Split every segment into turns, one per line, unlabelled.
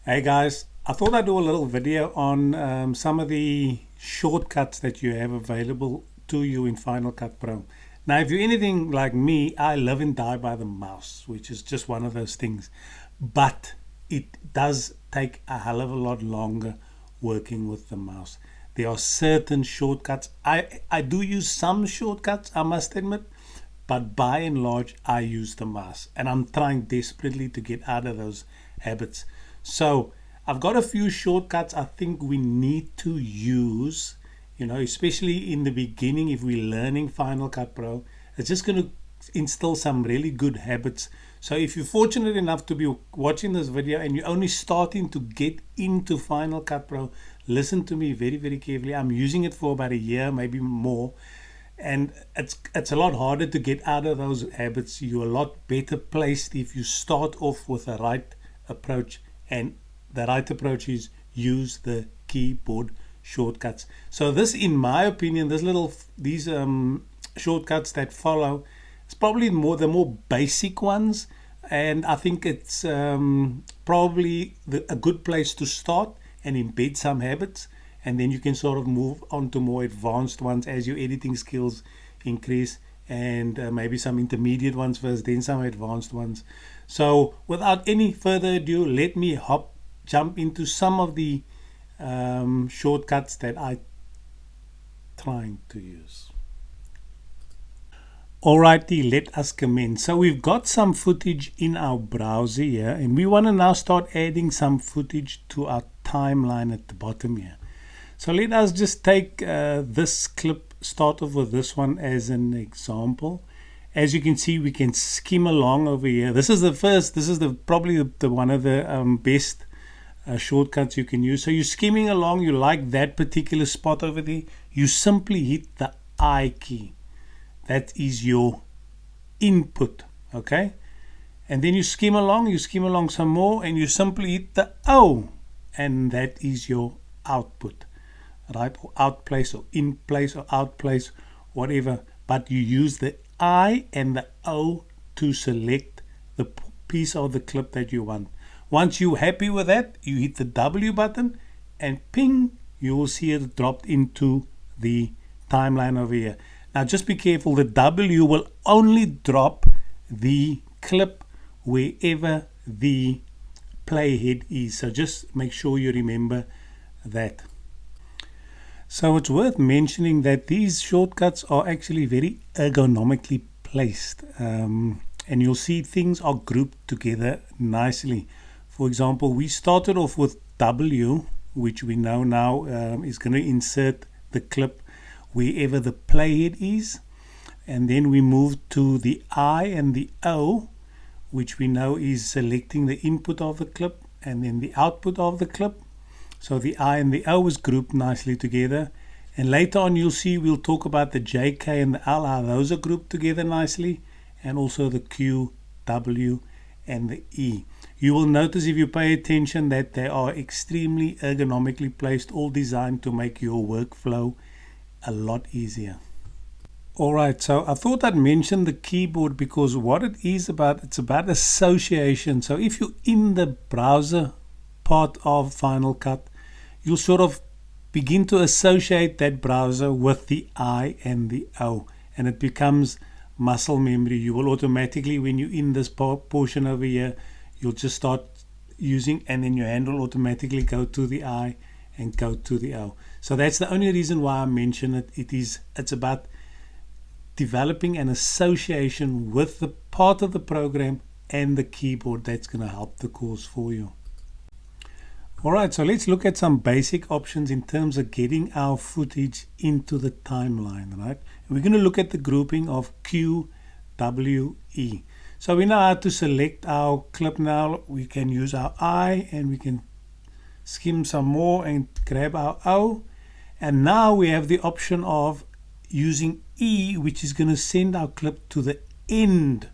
Hey guys, I thought I'd do a little video on some of the shortcuts that you have available to you in Final Cut Pro. Now, if you're anything like me, I live and die by the mouse, which is just one of those things. But it does take a hell of a lot longer working with the mouse. There are certain shortcuts. I do use some shortcuts, I must admit, but by and large, I use the mouse. And I'm trying desperately to get out of those habits. So I've got a few shortcuts I think we need to use, especially in the beginning if we're learning Final Cut Pro. It's just going to instill some really good habits. So if you're fortunate enough to be watching this video and you're only starting to get into Final Cut Pro, listen to me very, very carefully. I'm using it for about a year, maybe more. And it's a lot harder to get out of those habits. You're a lot better placed if you start off with the right approach. And the right approach is use the keyboard shortcuts. So this, in my opinion, these shortcuts that follow, it's probably the more basic ones, and I think it's probably a good place to start and embed some habits, and then you can sort of move on to more advanced ones as your editing skills increase, and maybe some intermediate ones first, then some advanced ones. So without any further ado, let me jump into some of the shortcuts that I'm trying to use. Alrighty, let us commence. So we've got some footage in our browser here, and we want to now start adding some footage to our timeline at the bottom here. So let us just take this clip, start off with this one as an example. As you can see, we can skim along over here. This is probably the one of the best shortcuts you can use. So you're skimming along, you like that particular spot over there, you simply hit the I key. That is your input, okay? And then you skim along some more, and you simply hit the O, and that is your output, right? Or out place, or in place, or out place, whatever. But you use the I and the O to select the piece of the clip that you want. Once you're happy with that, you hit the W button, and ping, you will see it dropped into the timeline over here. Now just be careful, the W will only drop the clip wherever the playhead is. So just make sure you remember that. So it's worth mentioning that these shortcuts are actually very ergonomically placed, and you'll see things are grouped together nicely. For example, we started off with W, which we know now is going to insert the clip wherever the playhead is, and then we moved to the I and the O, which we know is selecting the input of the clip and then the output of the clip. So the I and the O is grouped nicely together, and later on you'll see we'll talk about the J, K and the L, how those are grouped together nicely, and also the Q, W and the E. You will notice if you pay attention that they are extremely ergonomically placed, all designed to make your workflow a lot easier. Alright, so I thought I'd mention the keyboard because what it is about, it's about association. So if you're in the browser part of Final Cut, you'll sort of begin to associate that browser with the I and the O, and it becomes muscle memory. You will automatically, when you're in this portion over here, you'll just start using, and then your hand will automatically go to the I and go to the O. So that's the only reason why I mention it. It's about developing an association with the part of the program and the keyboard. That's going to help the cause for you. Alright, so let's look at some basic options in terms of getting our footage into the timeline, right? And we're going to look at the grouping of Q, W, E. So we know how to select our clip now. We can use our I, and we can skim some more and grab our O. And now we have the option of using E, which is going to send our clip to the end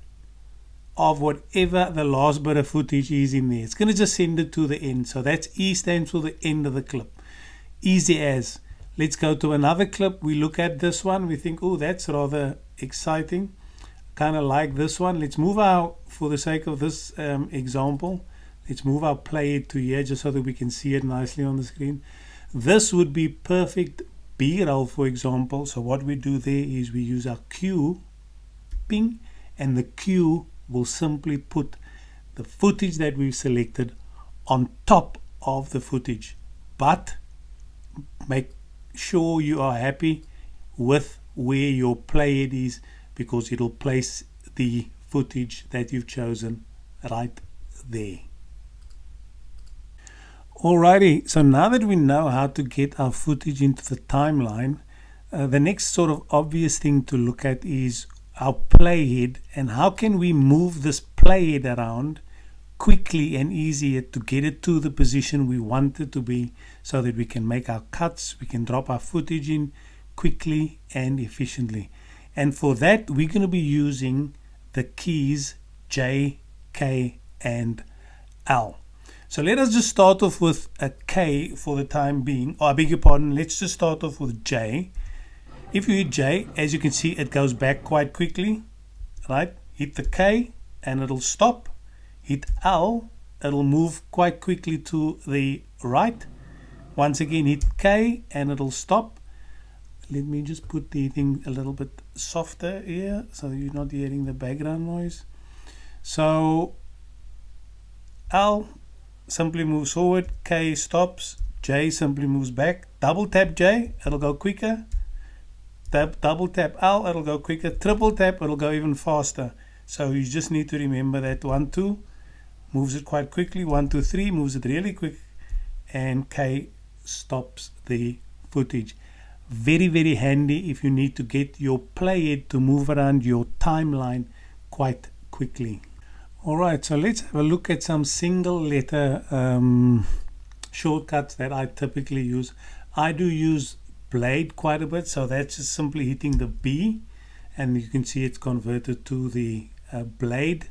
of whatever the last bit of footage is in there. It's going to just send it to the end. So that's E, stands for the end of the clip. Easy as. Let's go to another clip. We look at this one. We think, oh, that's rather exciting. Kind of like this one. Let's move out, for the sake of this example, Let's move our playhead to here just so that we can see it nicely on the screen. This would be perfect B-roll, for example. So what we do there is we use our Q, ping, and the Q will simply put the footage that we've selected on top of the footage. But make sure you are happy with where your playhead is, because it'll place the footage that you've chosen right there. Alrighty, so now that we know how to get our footage into the timeline, the next sort of obvious thing to look at is our playhead, and how can we move this playhead around quickly and easier to get it to the position we want it to be, so that we can make our cuts, we can drop our footage in quickly and efficiently. And for that, we're going to be using the keys J, K, and L. So let us just start off with a K for the time being. Oh, I beg your pardon. Let's just start off with J. If you hit J, as you can see, it goes back quite quickly, right? Hit the K and it'll stop. Hit L, it'll move quite quickly to the right. Once again, hit K and it'll stop. Let me just put the thing a little bit softer here so you're not hearing the background noise. So L simply moves forward, K stops, J simply moves back. Double tap J, it'll go quicker. Double tap L, it'll go quicker. Triple tap, it'll go even faster. So you just need to remember that 1, 2 moves it quite quickly, 1, 2, 3 moves it really quick, and K stops the footage. Very, very handy if you need to get your playhead to move around your timeline quite quickly. Alright, so let's have a look at some single letter shortcuts that I typically use. I do use Blade quite a bit, so that's just simply hitting the B, and you can see it's converted to the Blade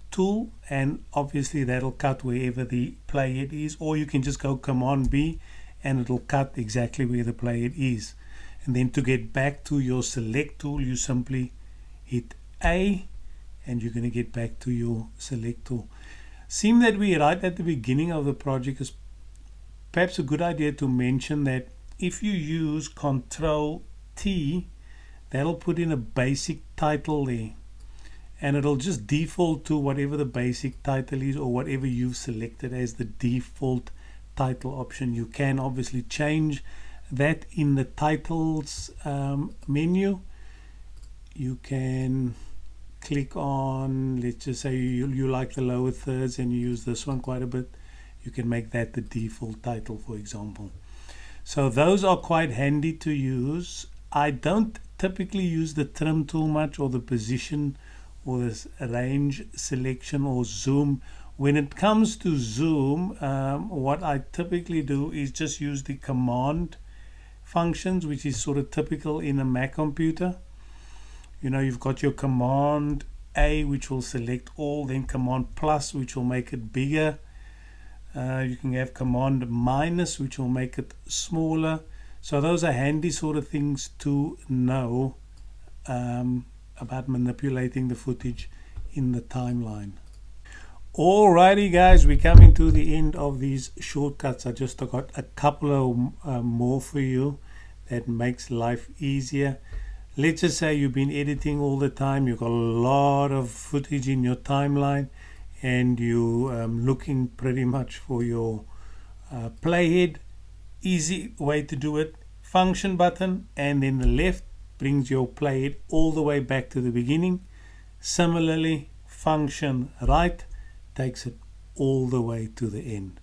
tool, and obviously that'll cut wherever the playhead is, or you can just go Command B and it'll cut exactly where the playhead is. And then to get back to your select tool, you simply hit A and you're going to get back to your select tool. Seem that we're right at the beginning of the project, is perhaps a good idea to mention that if you use Control T, that'll put in a basic title there, and it'll just default to whatever the basic title is, or whatever you've selected as the default title option. You can obviously change that in the titles menu. You can click on, let's just say you like the lower thirds and you use this one quite a bit, you can make that the default title, for example. So those are quite handy to use. I don't typically use the trim tool much, or the position, or this range selection, or zoom. When it comes to zoom, what I typically do is just use the command functions, which is sort of typical in a Mac computer. You know, you've got your Command A, which will select all, then Command Plus, which will make it bigger. You can have Command Minus, which will make it smaller. So those are handy sort of things to know about manipulating the footage in the timeline. Alrighty guys, we're coming to the end of these shortcuts. I just got a couple of more for you that makes life easier. Let's just say you've been editing all the time, you've got a lot of footage in your timeline, and you're looking pretty much for your playhead. Easy way to do it: function button, and then the left brings your playhead all the way back to the beginning. Similarly, function right takes it all the way to the end.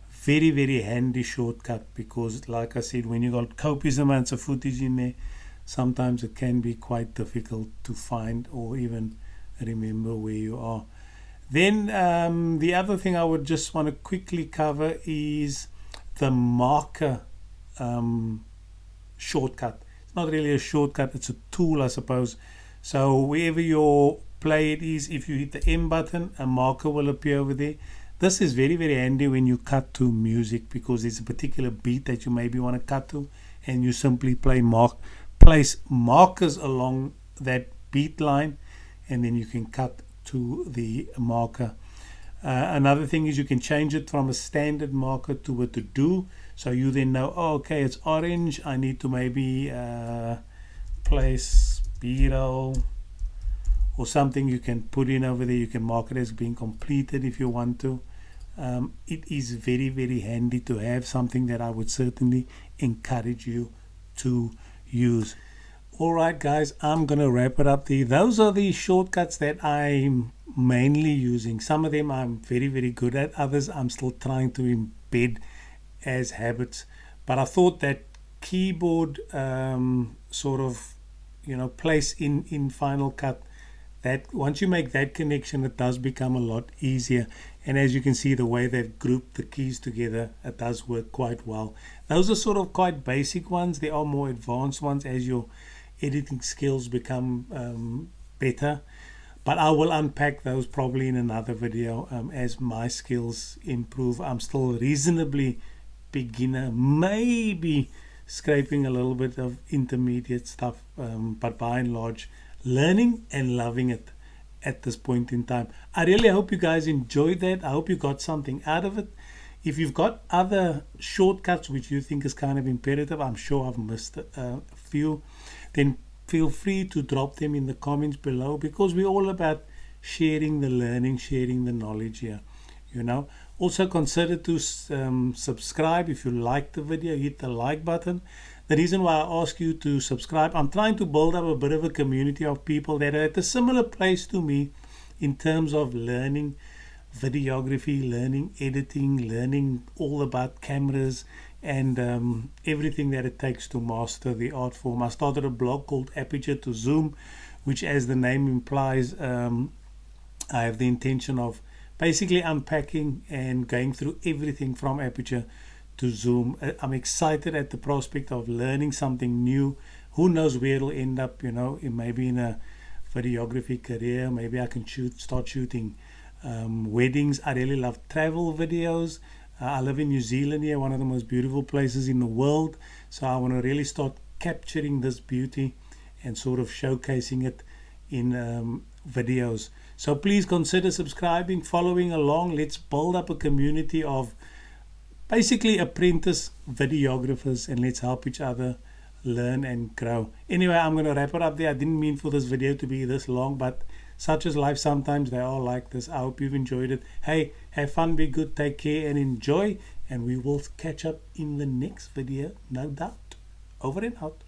Very, very handy shortcut, because like I said, when you got copious amounts of footage in there, sometimes it can be quite difficult to find or even remember where you are. Then the other thing I would just want to quickly cover is the marker shortcut. It's not really a shortcut, it's a tool, I suppose. So wherever your playhead is, if you hit the M button, a marker will appear over there. This is very, very handy when you cut to music, because there's a particular beat that you maybe want to cut to, and you simply place markers along that beat line, and then you can cut to the marker. Another thing is you can change it from a standard marker to a to-do, so you then know, oh, okay, it's orange, I need to maybe place B-roll or something. You can put in over there, you can mark it as being completed if you want to. It is very, very handy to have, something that I would certainly encourage you to use. Alright guys, I'm gonna wrap it up there. Those are the shortcuts that I'm mainly using. Some of them I'm very, very good at, others I'm still trying to embed as habits, but I thought that keyboard sort of, you know, place in Final Cut, that once you make that connection, it does become a lot easier. And as you can see, the way they've grouped the keys together, it does work quite well. Those are sort of quite basic ones. There are more advanced ones as your editing skills become better, but I will unpack those probably in another video as my skills improve. I'm still reasonably beginner, maybe scraping a little bit of intermediate stuff, but by and large learning and loving it at this point in time. I really hope you guys enjoyed that. I hope you got something out of it. If you've got other shortcuts which you think is kind of imperative, I'm sure I've missed a few, then feel free to drop them in the comments below, because we're all about sharing the learning, sharing the knowledge here, you know. Also consider to subscribe. If you like the video, hit the like button. The reason why I ask you to subscribe, I'm trying to build up a bit of a community of people that are at a similar place to me in terms of learning videography, learning editing, learning all about cameras and everything that it takes to master the art form. I started a blog called Aperture to Zoom, which, as the name implies, I have the intention of basically unpacking and going through everything from aperture to zoom. I'm excited at the prospect of learning something new. Who knows where it'll end up, you know, maybe in a videography career. Maybe I can start shooting weddings. I really love travel videos. I live in New Zealand here, one of the most beautiful places in the world. So I want to really start capturing this beauty and sort of showcasing it in videos. So please consider subscribing, following along. Let's build up a community of basically apprentice videographers, and let's help each other learn and grow. Anyway, I'm going to wrap it up there. I didn't mean for this video to be this long, but such is life. Sometimes they are like this. I hope you've enjoyed it. Hey, have fun, be good, take care and enjoy, and we will catch up in the next video, no doubt. Over and out.